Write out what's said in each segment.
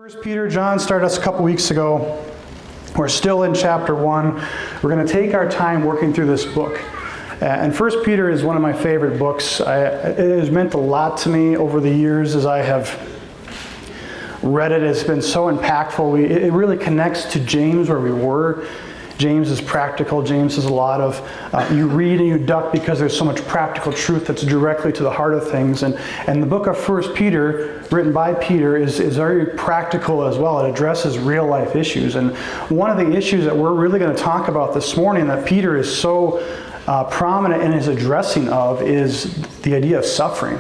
First Peter, John started us a couple weeks ago. We're still in chapter 1. We're going to take our time working through this book. And First Peter is one of my favorite books. It has meant a lot to me over the years as I have read it. It's been so impactful. It really connects to James where we were. James is practical. James is a lot of, you read and you duck because there's so much practical truth that's directly to the heart of things. And the book of First Peter, written by Peter, is very practical as well. It addresses real life issues. And one of the issues that we're really going to talk about this morning that Peter is so prominent in his addressing of is the idea of suffering.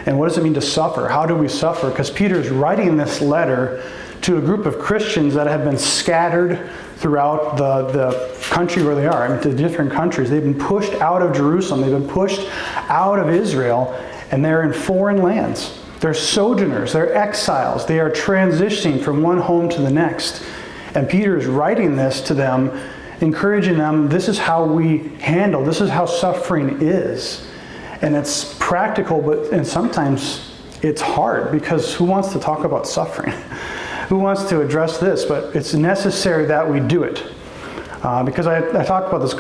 And what does it mean to suffer? How do we suffer? Because Peter is writing this letter to a group of Christians that have been scattered throughout the country where they are, to different countries. They've been pushed out of Jerusalem. They've been pushed out of Israel, and they're in foreign lands. They're sojourners. They're exiles. They are transitioning from one home to the next. And Peter is writing this to them, encouraging them, this is how we handle, this is how suffering is. And it's practical, and sometimes it's hard, because who wants to talk about suffering? Who wants to address this? But it's necessary that we do it. Because I talked about this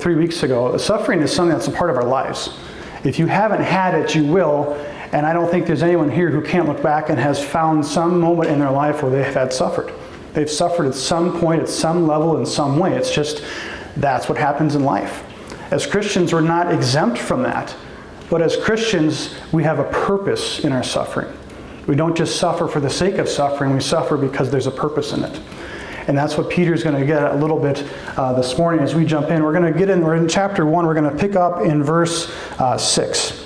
3 weeks ago. Suffering is something that's a part of our lives. If you haven't had it, you will. And I don't think there's anyone here who can't look back and has found some moment in their life where they have suffered. They've suffered at some point, at some level, in some way. It's just, that's what happens in life. As Christians, we're not exempt from that. But as Christians, we have a purpose in our suffering. We don't just suffer for the sake of suffering, we suffer because there's a purpose in it. And that's what Peter's going to get at a little bit this morning as we jump in. We're in chapter 1, we're going to pick up in verse 6.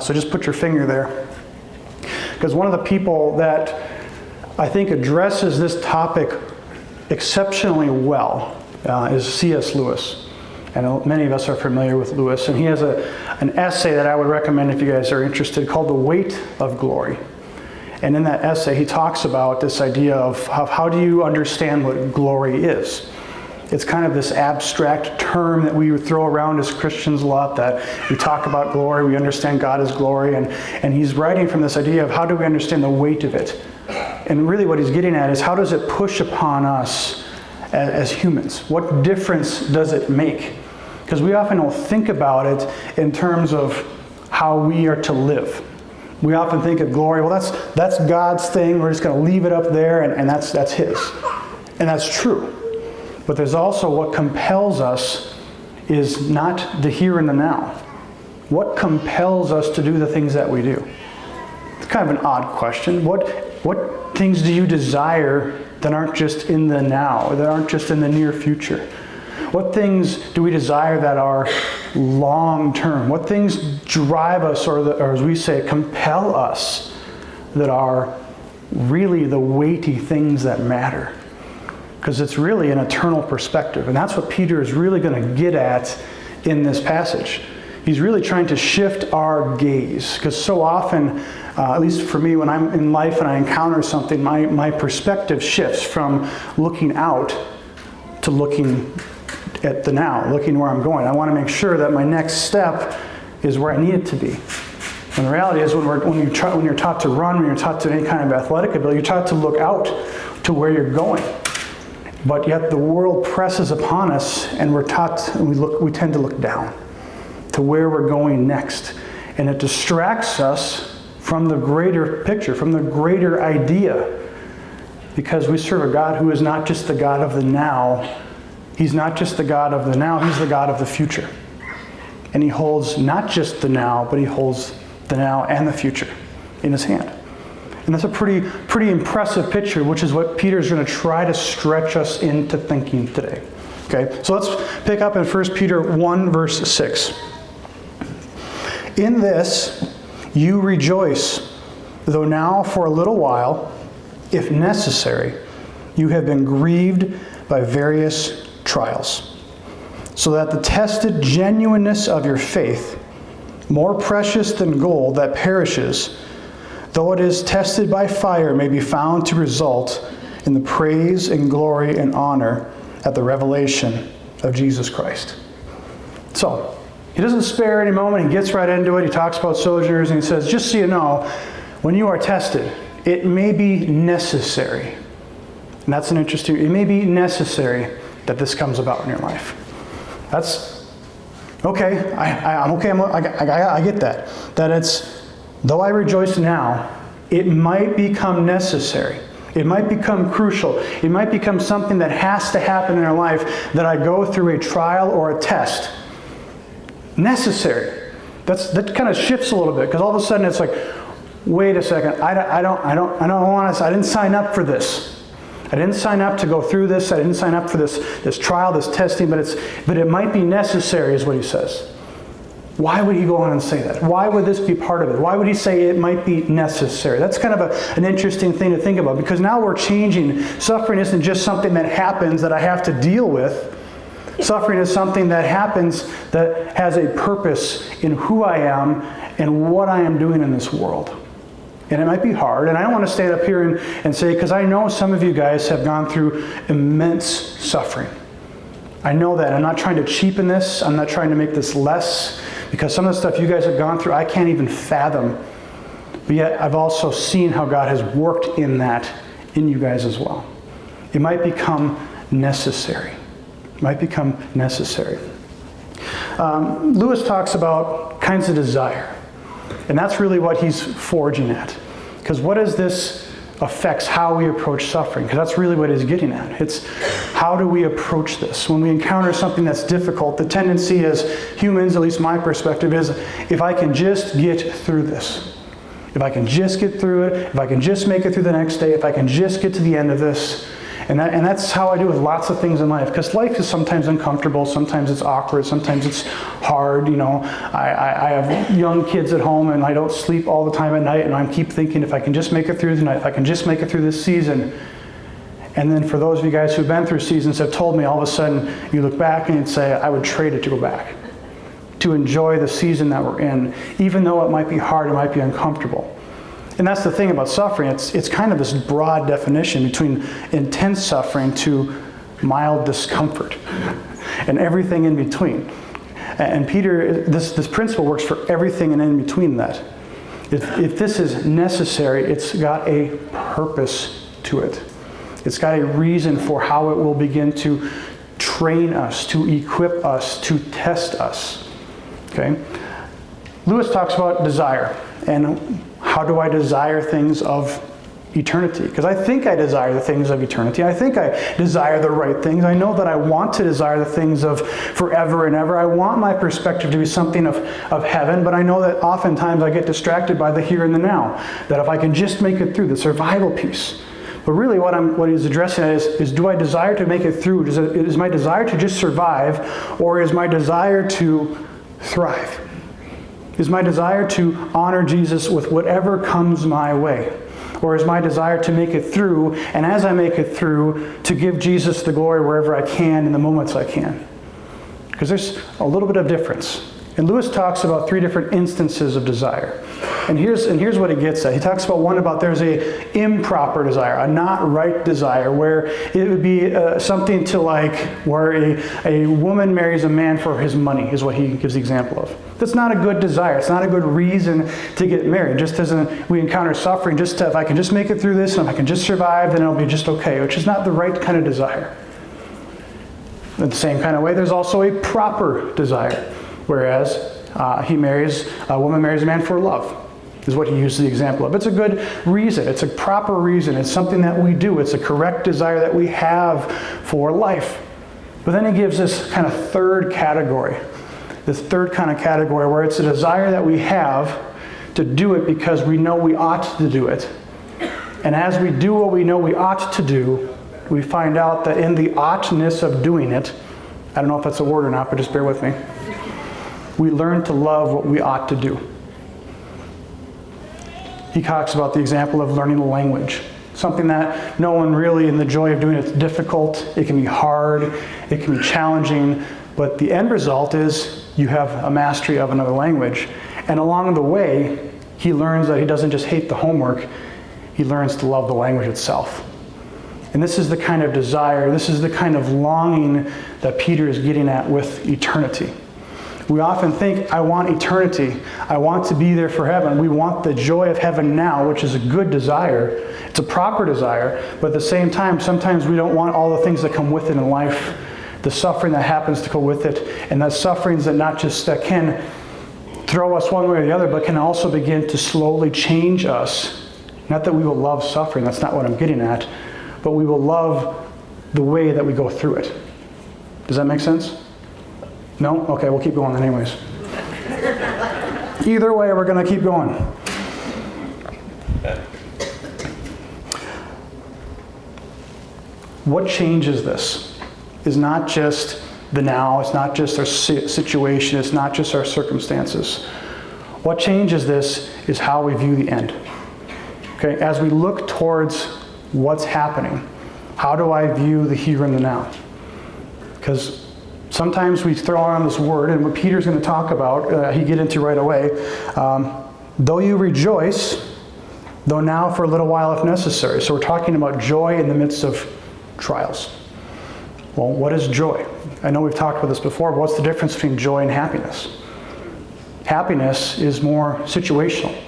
So just put your finger there. Because one of the people that I think addresses this topic exceptionally well is C.S. Lewis. And many of us are familiar with Lewis. And he has an essay that I would recommend if you guys are interested called The Weight of Glory. And in that essay, he talks about this idea of how do you understand what glory is. It's kind of this abstract term that we throw around as Christians a lot, that we talk about glory, we understand God as glory, and he's writing from this idea of how do we understand the weight of it. And really what he's getting at is how does it push upon us as humans? What difference does it make? Because we often don't think about it in terms of how we are to live. We often think of glory, well, that's God's thing. We're just going to leave it up there, and that's His. And that's true. But there's also what compels us is not the here and the now. What compels us to do the things that we do? It's kind of an odd question. What things do you desire that aren't just in the now, that aren't just in the near future? What things do we desire that are long-term? What things drive us, or as we say, compel us, that are really the weighty things that matter? Because it's really an eternal perspective. And that's what Peter is really going to get at in this passage. He's really trying to shift our gaze. Because so often, at least for me, when I'm in life and I encounter something, my perspective shifts from looking out to looking at the now, looking where I'm going. I want to make sure that my next step is where I need it to be. And the reality is when you're taught to run, when you're taught to any kind of athletic ability, you're taught to look out to where you're going. But yet the world presses upon us, and we're taught, and we tend to look down to where we're going next. And it distracts us from the greater picture, from the greater idea. Because we serve a God who is not just the God of the now. He's not just the God of the now, He's the God of the future. And He holds not just the now, but He holds the now and the future in His hand. And that's a pretty impressive picture, which is what Peter's going to try to stretch us into thinking today. Okay, so let's pick up in 1 Peter 1, verse 6. In this you rejoice, though now for a little while, if necessary, you have been grieved by various trials, so that the tested genuineness of your faith, more precious than gold that perishes, though it is tested by fire, may be found to result in the praise and glory and honor at the revelation of Jesus Christ. So, he doesn't spare any moment. He gets right into it. He talks about sojourners, and he says, just so you know, when you are tested, it may be necessary. And that's an interesting, it may be necessary that this comes about in your life. That's okay. I'm okay. I get that. That it's, though I rejoice now, it might become necessary. It might become crucial. It might become something that has to happen in our life, that I go through a trial or a test. Necessary. That kind of shifts a little bit, because all of a sudden it's like, wait a second. I didn't sign up for this. I didn't sign up to go through this. I didn't sign up for this trial, this testing, but it might be necessary, is what he says. Why would he go on and say that? Why would this be part of it? Why would he say it might be necessary? That's kind of an interesting thing to think about, because now we're changing. Suffering isn't just something that happens that I have to deal with. Suffering is something that happens that has a purpose in who I am and what I am doing in this world. And it might be hard, and I don't want to stand up here and say, because I know some of you guys have gone through immense suffering. I know that. I'm not trying to cheapen this. I'm not trying to make this less, because some of the stuff you guys have gone through, I can't even fathom. But yet, I've also seen how God has worked in that, in you guys as well. It might become necessary. It might become necessary. Lewis talks about kinds of desire. And that's really what he's forging at. Because what does this affects how we approach suffering? Because that's really what he's getting at. It's how do we approach this? When we encounter something that's difficult, the tendency as humans, at least my perspective, is if I can just get through this. If I can just get through it, if I can just make it through the next day, if I can just get to the end of this. And that's how I do with lots of things in life. Because life is sometimes uncomfortable, sometimes it's awkward, sometimes it's hard. You know, I have young kids at home, and I don't sleep all the time at night, and I keep thinking, if I can just make it through the night, if I can just make it through this season. And then for those of you guys who've been through seasons have told me, all of a sudden you look back and you'd say, I would trade it to go back, to enjoy the season that we're in, even though it might be hard, it might be uncomfortable. And that's the thing about suffering. It's kind of this broad definition between intense suffering to mild discomfort and everything in between. And Peter, this principle works for everything and in between that. If this is necessary, it's got a purpose to it. It's got a reason for how it will begin to train us, to equip us, to test us. Okay? Lewis talks about desire, and how do I desire things of eternity? Because I think I desire the things of eternity. I think I desire the right things. I know that I want to desire the things of forever and ever. I want my perspective to be something of heaven, but I know that oftentimes I get distracted by the here and the now. That if I can just make it through, the survival piece. But really what he's addressing is do I desire to make it through? Is my desire to just survive, or is my desire to thrive? Is my desire to honor Jesus with whatever comes my way? Or is my desire to make it through, and as I make it through, to give Jesus the glory wherever I can in the moments I can? Because there's a little bit of difference. And Lewis talks about 3 different instances of desire. And here's what he gets at. He talks about one about there's a improper desire, a not right desire, where it would be something to like where a woman marries a man for his money, is what he gives the example of. That's not a good desire. It's not a good reason to get married. Just as we encounter suffering, just if I can just make it through this, and if I can just survive, then it'll be just okay, which is not the right kind of desire. In the same kind of way, there's also a proper desire. Whereas a woman marries a man for love, is what he uses the example of. It's a good reason. It's a proper reason. It's something that we do. It's a correct desire that we have for life. But then he gives this kind of third category, this third kind of category where it's a desire that we have to do it because we know we ought to do it. And as we do what we know we ought to do, we find out that in the oughtness of doing it, I don't know if that's a word or not, but just bear with me, we learn to love what we ought to do. He talks about the example of learning a language. Something that no one really, in the joy of doing it, it's difficult. It can be hard. It can be challenging. But the end result is you have a mastery of another language. And along the way, he learns that he doesn't just hate the homework. He learns to love the language itself. And this is the kind of desire, this is the kind of longing that Peter is getting at with eternity. We often think, I want eternity. I want to be there for heaven. We want the joy of heaven now, which is a good desire. It's a proper desire. But at the same time, sometimes we don't want all the things that come with it in life, the suffering that happens to go with it, and that sufferings that not just that can throw us one way or the other, but can also begin to slowly change us. Not that we will love suffering, that's not what I'm getting at, but we will love the way that we go through it. Does that make sense? No? Okay, we'll keep going then anyways. Either way, we're going to keep going. What changes this is not just the now, it's not just our situation, it's not just our circumstances. What changes this is how we view the end. Okay, as we look towards what's happening, how do I view the here and the now? Because sometimes we throw around this word, and what Peter's going to talk about, he get into right away. Though you rejoice, though now for a little while if necessary. So we're talking about joy in the midst of trials. Well, what is joy? I know we've talked about this before, but what's the difference between joy and happiness? Happiness is more situational.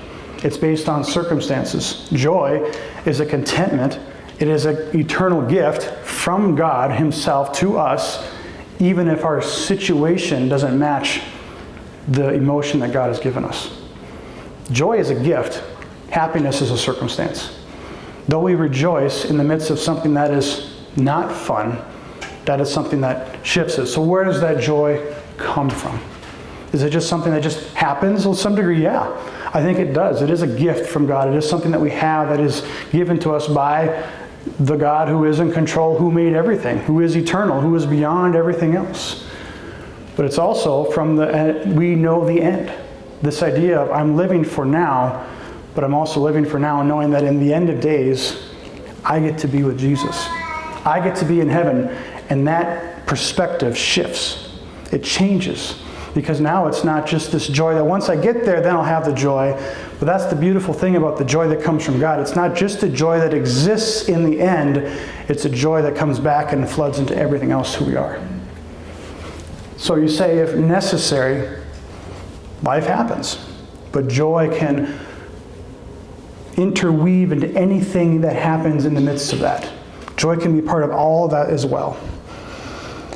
It's based on circumstances. Joy is a contentment. It is an eternal gift from God Himself to us, even if our situation doesn't match the emotion that God has given us. Joy is a gift. Happiness is a circumstance. Though we rejoice in the midst of something that is not fun, that is something that shifts us. So where does that joy come from? Is it just something that just happens? Well, to some degree, yeah. I think it does. It is a gift from God. It is something that we have that is given to us by the God who is in control, who made everything, who is eternal, who is beyond everything else. But it's also from we know the end. This idea of I'm living for now, but I'm also living for now and knowing that in the end of days, I get to be with Jesus. I get to be in heaven. And that perspective shifts. It changes. Because now it's not just this joy that once I get there, then I'll have the joy. But that's the beautiful thing about the joy that comes from God. It's not just a joy that exists in the end. It's a joy that comes back and floods into everything else who we are. So you say, if necessary, life happens. But joy can interweave into anything that happens in the midst of that. Joy can be part of all of that as well.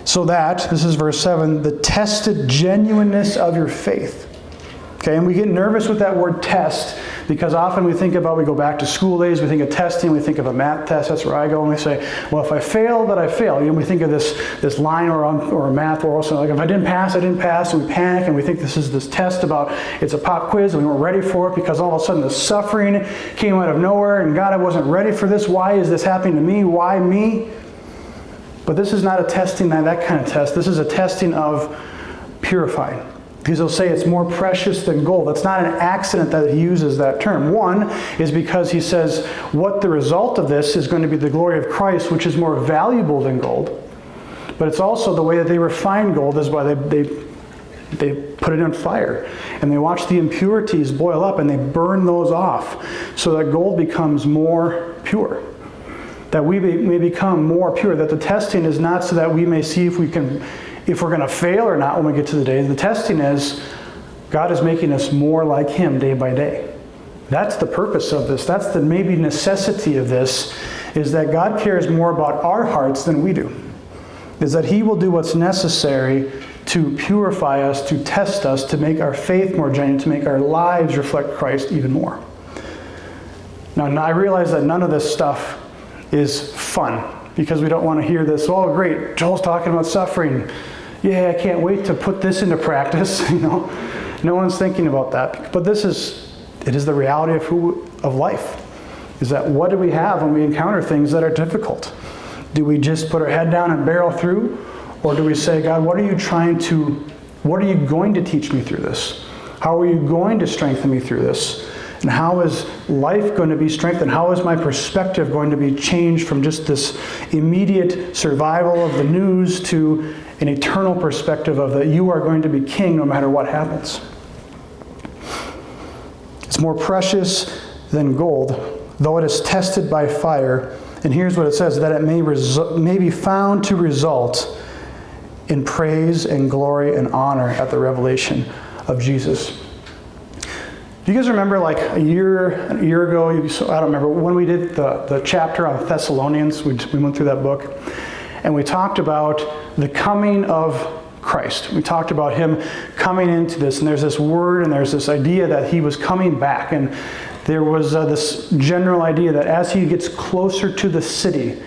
So that, this is verse 7, the tested genuineness of your faith. Okay, and we get nervous with that word test because often we go back to school days, we think of testing, we think of a math test, that's where I go, and we say, well, if I fail, then I fail. We think of this line or a math or also like, if I didn't pass, I didn't pass, and we panic and we think this is this test about, it's a pop quiz and we weren't ready for it because all of a sudden the suffering came out of nowhere and God, I wasn't ready for this. Why is this happening to me? Why me? But this is not a testing that kind of test. This is a testing of purifying. Because he'll say it's more precious than gold. It's not an accident that he uses that term. One is because he says what the result of this is going to be the glory of Christ, which is more valuable than gold. But it's also the way that they refine gold is by they put it in fire. And they watch the impurities boil up and they burn those off so that gold becomes more pure. That we may become more pure. That the testing is not so that we may see if we're going to fail or not when we get to the day. The testing is God is making us more like Him day by day. That's the purpose of this. That's the maybe necessity of this, is that God cares more about our hearts than we do. Is that He will do what's necessary to purify us, to test us, to make our faith more genuine, to make our lives reflect Christ even more. Now I realize that none of this stuff is fun, because we don't want to hear this, oh great, Joel's talking about suffering. Yeah, I can't wait to put this into practice. No one's thinking about that. But it is the reality of life. Is that what do we have when we encounter things that are difficult? Do we just put our head down and barrel through? Or do we say, God, what are you going to teach me through this? How are you going to strengthen me through this? And how is life going to be strengthened? How is my perspective going to be changed from just this immediate survival of the news to an eternal perspective of that you are going to be king no matter what happens? It's more precious than gold, though it is tested by fire. And here's what it says, that it may be found to result in praise and glory and honor at the revelation of Jesus. Do you guys remember like a year ago, I don't remember, when we did the chapter on Thessalonians, we went through that book, and we talked about the coming of Christ. We talked about him coming into this, and there's this word and there's this idea that he was coming back, and there was this general idea that as he gets closer to the city,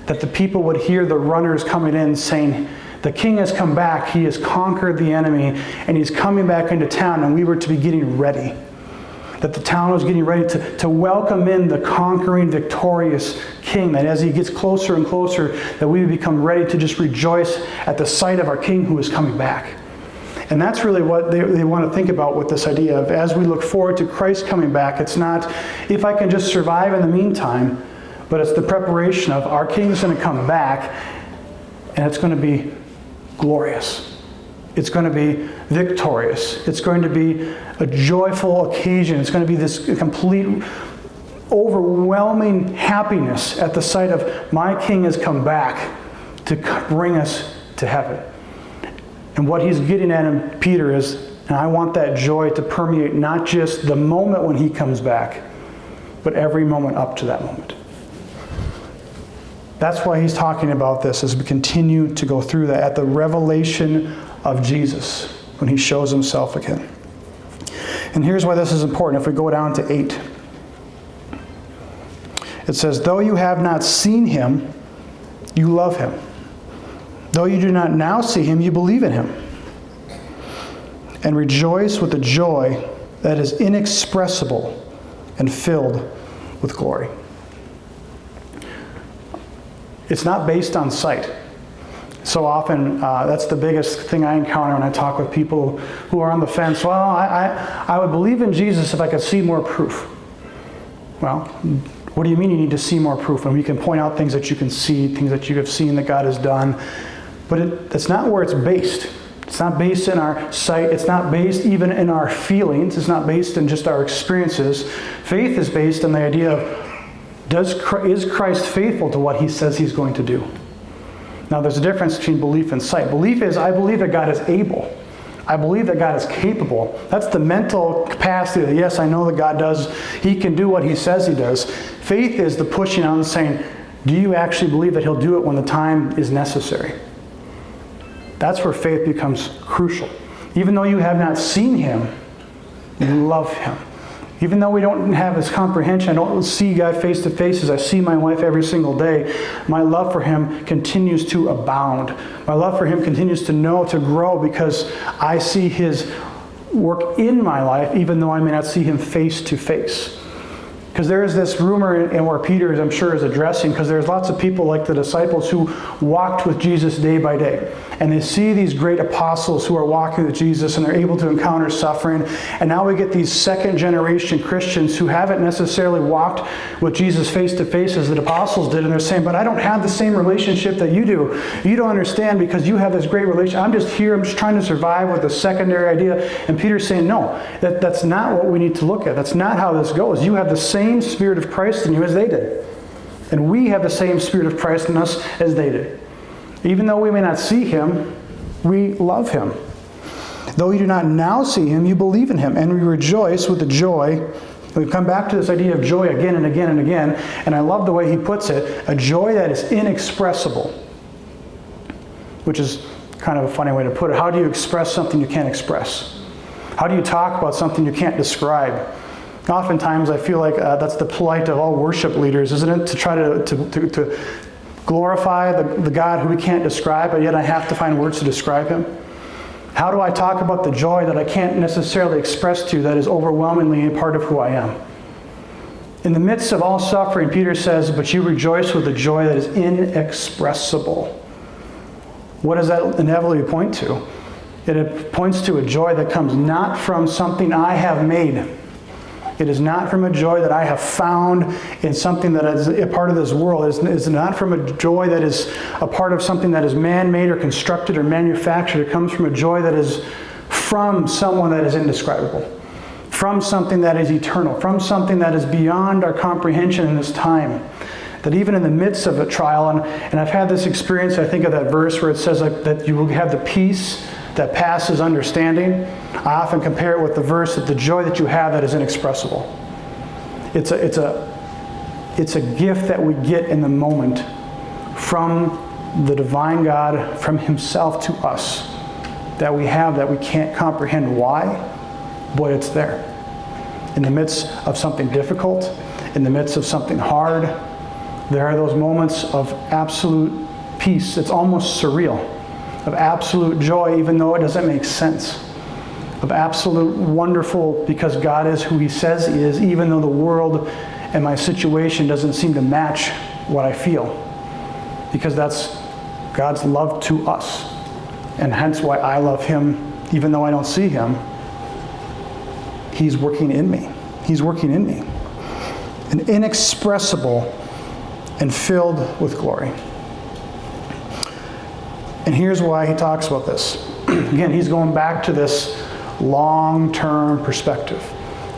that the people would hear the runners coming in saying, the king has come back, he has conquered the enemy, and he's coming back into town, and we were to be getting ready. That the town was getting ready to welcome in the conquering, victorious king, that as he gets closer and closer, that we would become ready to just rejoice at the sight of our king who is coming back. And that's really what they want to think about with this idea of, as we look forward to Christ coming back, it's not if I can just survive in the meantime, but it's the preparation of our king is going to come back, and it's going to be glorious. It's going to be victorious. It's going to be a joyful occasion. It's going to be this complete, overwhelming happiness at the sight of my king has come back to bring us to heaven. And what he's getting at in Peter is, and I want that joy to permeate not just the moment when he comes back, but every moment up to that moment. That's why he's talking about this as we continue to go through that at the revelation of Jesus when he shows himself again. And here's why this is important. If we go down to 8, it says, though you have not seen him, you love him. Though you do not now see him, you believe in him. And rejoice with a joy that is inexpressible and filled with glory. It's not based on sight. So often, that's the biggest thing I encounter when I talk with people who are on the fence. Well, I would believe in Jesus if I could see more proof. Well, what do you mean you need to see more proof? And we can point out things that you can see, things that you have seen that God has done. But that's not where it's based. It's not based in our sight. It's not based even in our feelings. It's not based in just our experiences. Faith is based on the idea of, is Christ faithful to what he says he's going to do? Now, there's a difference between belief and sight. Belief is, I believe that God is able. I believe that God is capable. That's the mental capacity that, yes, I know that God does. He can do what he says he does. Faith is the pushing on and saying, do you actually believe that he'll do it when the time is necessary? That's where faith becomes crucial. Even though you have not seen him, you love him. Even though we don't have his comprehension, I don't see God face to face as I see my wife every single day, my love for him continues to abound. My love for him continues to grow because I see his work in my life, even though I may not see him face to face. Because there is this rumor, and where Peter, I'm sure, is addressing, because there's lots of people like the disciples who walked with Jesus day by day. And they see these great apostles who are walking with Jesus, and they're able to encounter suffering. And now we get these second-generation Christians who haven't necessarily walked with Jesus face to face as the apostles did. And they're saying, but I don't have the same relationship that you do. You don't understand because you have this great relationship. I'm just here. I'm just trying to survive with a secondary idea. And Peter's saying, no, that's not what we need to look at. That's not how this goes. You have the same Spirit of Christ in you as they did. And we have the same Spirit of Christ in us as they did. Even though we may not see him, we love him. Though you do not now see him, you believe in him, and we rejoice with the joy. We've come back to this idea of joy again and again and again, and I love the way he puts it, a joy that is inexpressible, which is kind of a funny way to put it. How do you express something you can't express? How do you talk about something you can't describe? Oftentimes, I feel like that's the plight of all worship leaders, isn't it? To try to glorify the God who we can't describe, but yet I have to find words to describe him. How do I talk about the joy that I can't necessarily express to you that is overwhelmingly a part of who I am? In the midst of all suffering, Peter says, but you rejoice with a joy that is inexpressible. What does that inevitably point to? It points to a joy that comes not from something I have made. It is not from a joy that I have found in something that is a part of this world. It is not from a joy that is a part of something that is man-made or constructed or manufactured. It comes from a joy that is from someone that is indescribable, from something that is eternal, from something that is beyond our comprehension in this time. That even in the midst of a trial, and I've had this experience, I think of that verse where it says that you will have the peace that passes understanding. I often compare it with the verse that the joy that you have that is inexpressible. It's a gift that we get in the moment from the divine God, from himself to us, that we have that we can't comprehend why, but it's there. In the midst of something difficult, in the midst of something hard, there are those moments of absolute peace. It's almost surreal, of absolute joy, even though it doesn't make sense. Of absolute wonderful, because God is who he says he is, even though the world and my situation doesn't seem to match what I feel. Because that's God's love to us. And hence why I love him, even though I don't see him. He's working in me. He's working in me. And inexpressible and filled with glory. And here's why he talks about this. Again, he's going back to this long-term perspective.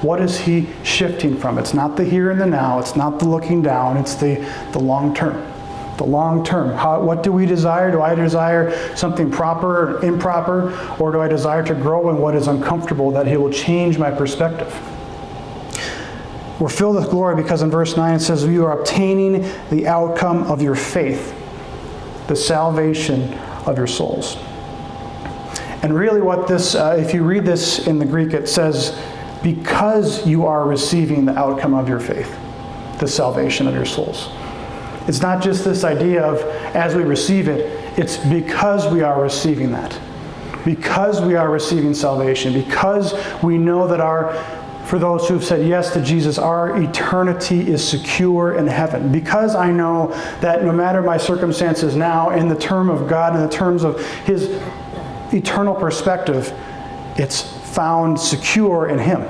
What is he shifting from? It's not the here and the now. It's not the looking down. It's the long term. The long term. What do we desire? Do I desire something proper or improper? Or do I desire to grow in what is uncomfortable, that he will change my perspective? We're filled with glory because in verse 9 it says, you are obtaining the outcome of your faith, the salvation of your souls. And really what this, if you read this in the Greek, it says, because you are receiving the outcome of your faith, the salvation of your souls. It's not just this idea of as we receive it, it's because we are receiving that. Because we are receiving salvation, because we know that for those who've said yes to Jesus, our eternity is secure in heaven. Because I know that no matter my circumstances now, in the term of God, in the terms of his eternal perspective, it's found secure in him.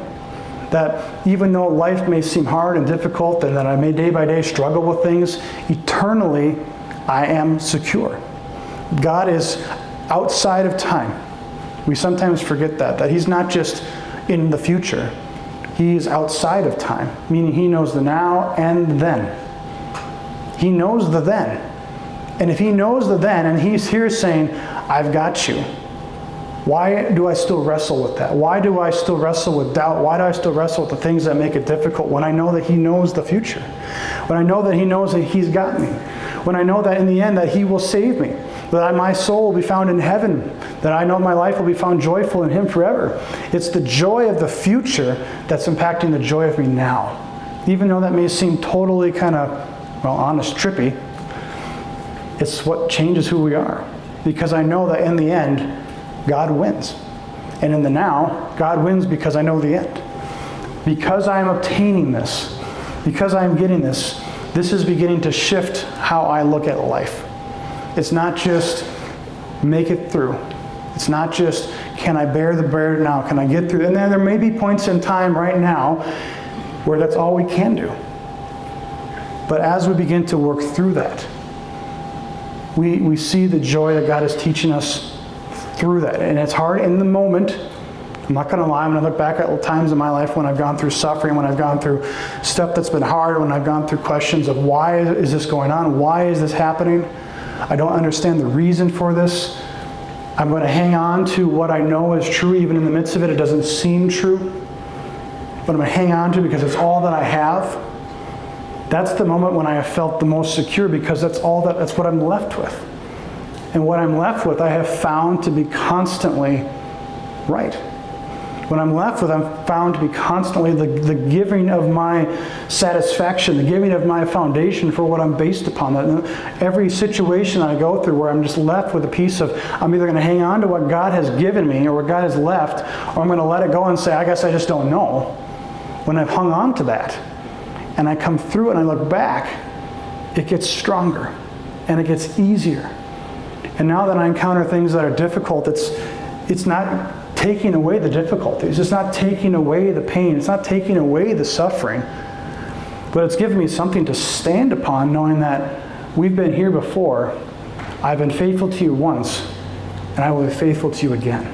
That even though life may seem hard and difficult, and that I may day by day struggle with things, eternally I am secure. God is outside of time. We sometimes forget that he's not just in the future. He is outside of time, meaning he knows the now and then. He knows the then. And if he knows the then, and he's here saying, I've got you, why do I still wrestle with that? Why do I still wrestle with doubt? Why do I still wrestle with the things that make it difficult when I know that he knows the future? When I know that he knows that he's got me? When I know that in the end that he will save me? That my soul will be found in heaven? That I know my life will be found joyful in him forever? It's the joy of the future that's impacting the joy of me now. Even though that may seem totally kind of, honest, trippy, it's what changes who we are. Because I know that in the end, God wins. And in the now, God wins because I know the end. Because I am obtaining this, because I am getting this, this is beginning to shift how I look at life. It's not just make it through. It's not just, can I bear the burden now? Can I get through? And then there may be points in time right now where that's all we can do. But as we begin to work through that, we see the joy that God is teaching us through that. And it's hard in the moment. I'm not going to lie. I'm going to look back at times in my life when I've gone through suffering, when I've gone through stuff that's been hard, when I've gone through questions of why is this going on? Why is this happening? I don't understand the reason for this. I'm going to hang on to what I know is true, even in the midst of it. It doesn't seem true. But I'm going to hang on to it because it's all that I have. That's the moment when I have felt the most secure, because that's what I'm left with. And what I'm left with, I have found to be constantly right. What I'm left with, I'm found to be constantly the giving of my satisfaction, the giving of my foundation for what I'm based upon. Every situation I go through where I'm just left with a piece of, I'm either going to hang on to what God has given me or what God has left, or I'm going to let it go and say, I guess I just don't know. When I've hung on to that, and I come through and I look back, it gets stronger and it gets easier. And now that I encounter things that are difficult, it's not taking away the difficulties. It's not taking away the pain. It's not taking away the suffering. But it's given me something to stand upon, knowing that we've been here before. I've been faithful to you once, and I will be faithful to you again.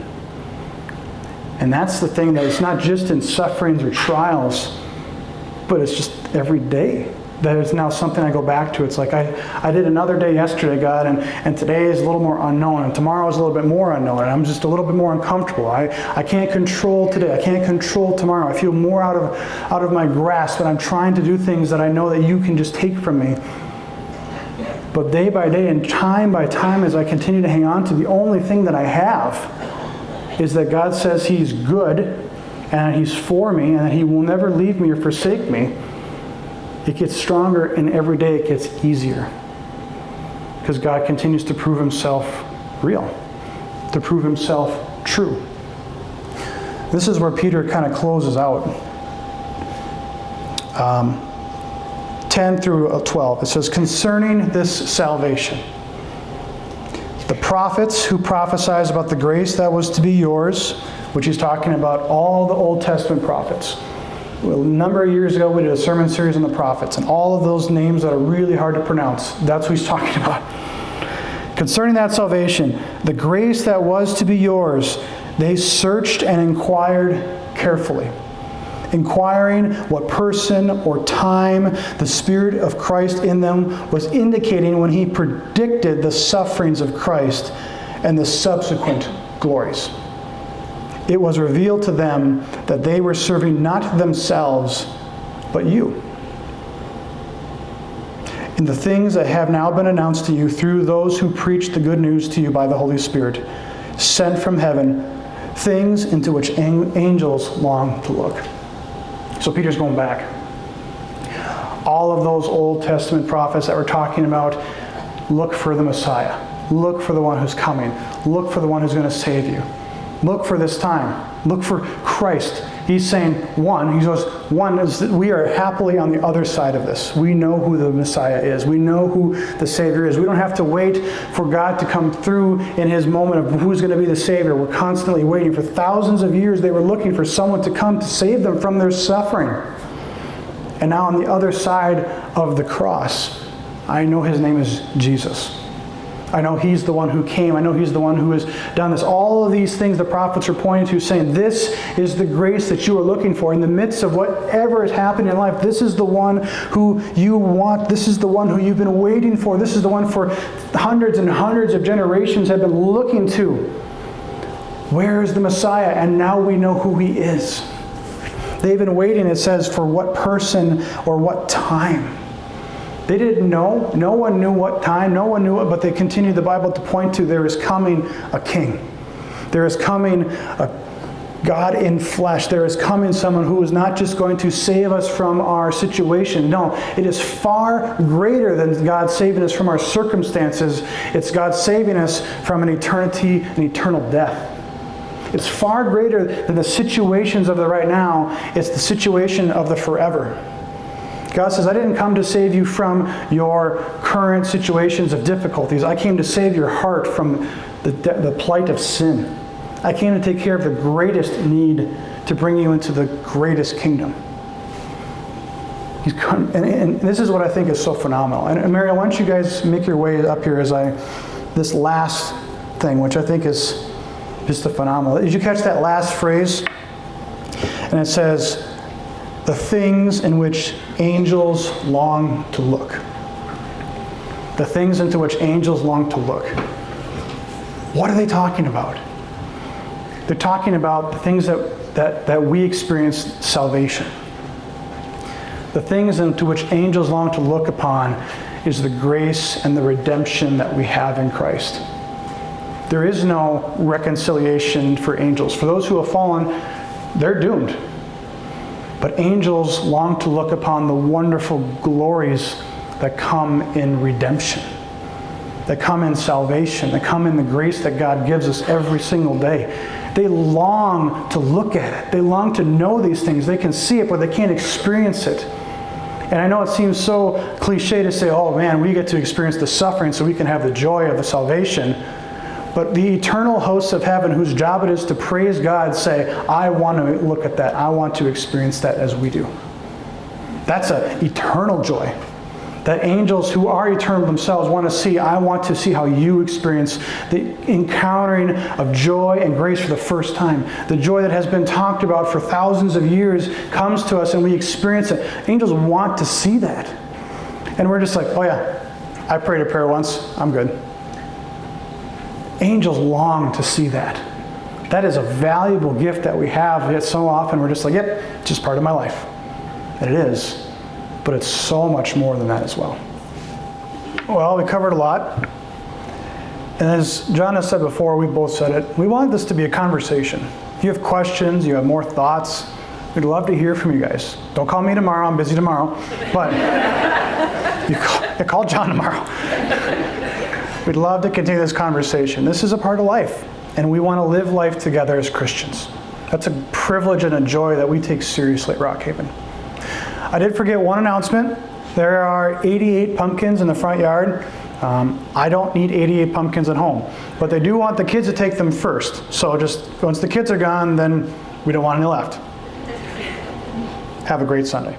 And that's the thing, that it's not just in sufferings or trials, but it's just every day. that it's now something I go back to. It's like I did another day yesterday, God, and today is a little more unknown, and tomorrow is a little bit more unknown, and I'm just a little bit more uncomfortable. I can't control today. I can't control tomorrow. I feel more out of my grasp, and I'm trying to do things that I know that you can just take from me. But day by day and time by time, as I continue to hang on to, the only thing that I have is that God says He's good, and He's for me, and that He will never leave me or forsake me. It gets stronger, and every day it gets easier. Because God continues to prove Himself real, to prove Himself true. This is where Peter kind of closes out. 10 through 12. It says, concerning this salvation, the prophets who prophesied about the grace that was to be yours, which he's talking about all the Old Testament prophets. A number of years ago, we did a sermon series on the prophets, and all of those names that are really hard to pronounce, that's what he's talking about. Concerning that salvation, the grace that was to be yours, they searched and inquired carefully, inquiring what person or time the Spirit of Christ in them was indicating when He predicted the sufferings of Christ and the subsequent glories. It was revealed to them that they were serving not themselves, but you, in the things that have now been announced to you through those who preach the good news to you by the Holy Spirit, sent from heaven, things into which angels long to look. So Peter's going back. All of those Old Testament prophets that were talking about, look for the Messiah. Look for the one who's coming. Look for the one who's going to save you. Look for this time. Look for Christ. He's saying, one is that we are happily on the other side of this. We know who the Messiah is. We know who the Savior is. We don't have to wait for God to come through in His moment of who's going to be the Savior. We're constantly waiting. For thousands of years, they were looking for someone to come to save them from their suffering. And now on the other side of the cross, I know His name is Jesus. I know He's the one who came. I know He's the one who has done this. All of these things the prophets are pointing to, saying this is the grace that you are looking for. In the midst of whatever is happening in life, this is the one who you want. This is the one who you've been waiting for. This is the one for hundreds and hundreds of generations have been looking to. Where is the Messiah? And now we know who He is. They've been waiting, it says, for what person or what time. They didn't know. No one knew what time. No one knew it, but they continued the Bible to point to there is coming a king. There is coming a God in flesh. There is coming someone who is not just going to save us from our situation. No, it is far greater than God saving us from our circumstances. It's God saving us from an eternity, an eternal death. It's far greater than the situations of the right now. It's the situation of the forever. God says, I didn't come to save you from your current situations of difficulties. I came to save your heart from the plight of sin. I came to take care of the greatest need to bring you into the greatest kingdom. He's come, and this is what I think is so phenomenal. And Mary, why don't you guys make your way up here as this last thing, which I think is just a phenomenal. Did you catch that last phrase? And it says, the things in which angels long to look. The things into which angels long to look. What are they talking about? They're talking about the things that we experience salvation. The things into which angels long to look upon is the grace and the redemption that we have in Christ. There is no reconciliation for angels. For those who have fallen, they're doomed. But angels long to look upon the wonderful glories that come in redemption, that come in salvation, that come in the grace that God gives us every single day. They long to look at it. They long to know these things. They can see it, but they can't experience it. And I know it seems so cliche to say, oh man, we get to experience the suffering so we can have the joy of the salvation. But the eternal hosts of heaven, whose job it is to praise God, say, I want to look at that. I want to experience that as we do. That's an eternal joy. That angels who are eternal themselves want to see, I want to see how you experience the encountering of joy and grace for the first time. The joy that has been talked about for thousands of years comes to us and we experience it. Angels want to see that. And we're just like, oh yeah, I prayed a prayer once, I'm good. Angels long to see that. That is a valuable gift that we have, yet so often we're just like, yep, it's just part of my life. And it is, but it's so much more than that as well. Well, we covered a lot. And as John has said before, we both said it, we want this to be a conversation. If you have questions, you have more thoughts, we'd love to hear from you guys. Don't call me tomorrow, I'm busy tomorrow. But you call John tomorrow. We'd love to continue this conversation. This is a part of life, and we want to live life together as Christians. That's a privilege and a joy that we take seriously at Rockhaven. I did forget one announcement. There are 88 pumpkins in the front yard. I don't need 88 pumpkins at home, but they do want the kids to take them first. So just once the kids are gone, then we don't want any left. Have a great Sunday.